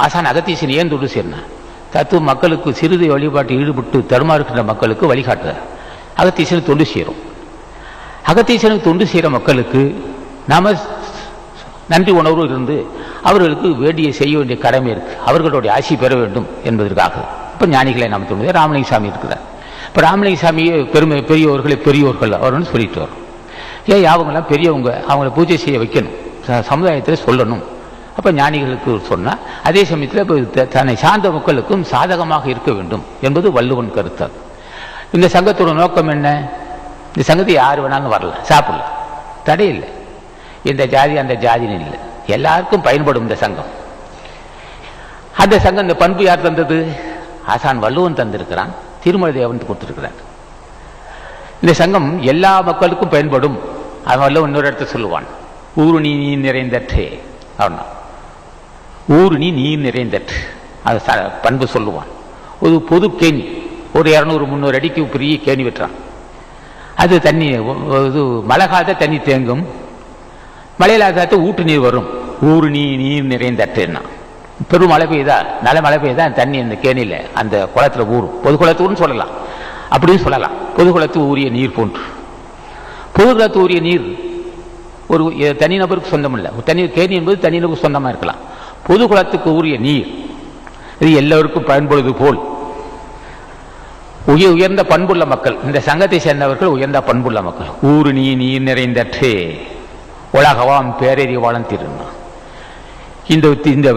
ஆசான் அகத்தீசன் ஏன் தொண்டு சேர்னான்? தத்துவ மக்களுக்கு சிறிது வழிபாட்டில் ஈடுபட்டு தருமாறுகின்ற மக்களுக்கு வழிகாட்டுறார். அகத்தீசனுக்கு தொண்டு சேரும். அகத்தீசனுக்கு தொண்டு செய்கிற மக்களுக்கு நாம நன்றி உணர்வு இருந்து அவர்களுக்கு செய்ய வேண்டிய கடமை இருக்கு. அவர்களுடைய ஆசி பெற வேண்டும் என்பதற்காக இப்போ ஞானிகளை நாம் தோணுது. ராமலிங்க சாமி இருக்கிறார். இப்போ ராமலிங்க சாமியை பெரியோர்கள் அவர்னு சொல்லிட்டு வரும். ஏன் அவங்கெல்லாம் பெரியவங்க, அவங்கள பூஜை செய்ய வைக்கணும், சமுதாயத்தில் சொல்லணும். அப்போ ஞானிகளுக்கு சொன்னால் அதே சமயத்தில் தன்னை சார்ந்த மக்களுக்கும் சாதகமாக இருக்க வேண்டும் என்பது வள்ளுவன் கருத்து. இந்த சங்கத்தோட நோக்கம் என்ன? இந்த சங்கத்தை யார் வேணாலும் வரலாம், சாப்பிடலாம், தடையில்லை. இந்த ஜாதி அந்த ஜாதின்னு இல்லை, எல்லாருக்கும் பயன்படும் இந்த சங்கம். அந்த சங்கம் இந்த பண்பு யார் தந்தது? ஆசான் வள்ளுவன் தந்திருக்கிறான், திருமலை தேவன் கொடுத்திருக்கிறார். இந்த சங்கம் எல்லா மக்களுக்கும் பயன்படும். அவன் வள்ளுவன் இன்னொரு இடத்த சொல்லுவான், ஊரு நீ நிறைந்தற்றே அவனா, ஊரு நீ நிறைந்தற்று. அது பண்பு சொல்லுவான். ஒரு பொது கேணி, ஒரு 200-300 அடிக்கு பெரிய கேணி வெட்டுறான். அது தண்ணி, இது மழை காலத்தை தண்ணி தேங்கும், மழையில காலத்தை ஊட்டு நீர் வரும். ஊரு நீர் நிறைந்தற்றுன்னா பெரும் மழை பெய்யுதா, நல்ல மழை பெய்யுதா, தண்ணி அந்த கேணியில் அந்த குளத்தில் ஊறும். பொது குளத்துன்னு சொல்லலாம், அப்படின்னு சொல்லலாம். பொது குளத்து ஊறிய நீர் போன்று. பொது குளத்து ஊறிய நீர் ஒரு தனிநபருக்கு சொந்தம் இல்லை. கேணி என்பது தனிநபருக்கு சொந்தமாக இருக்கலாம். பொது குளத்துக்கு ஊறிய நீர் இது எல்லோருக்கும் பயன்படுவது போல் உயர்ந்த பண்புள்ள மக்கள், இந்த சங்கத்தை சேர்ந்தவர்கள் உயர்ந்த பண்புள்ள மக்கள். ஊரு நீர் நிறைந்தற்றே உலகவாம் பேரறிவாளன் திருன்னா. இந்த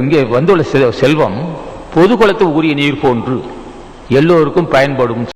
இங்கே வந்துள்ள செல்வம் பொது குளத்து ஊறிய நீர் போன்று எல்லோருக்கும் பயன்படும்.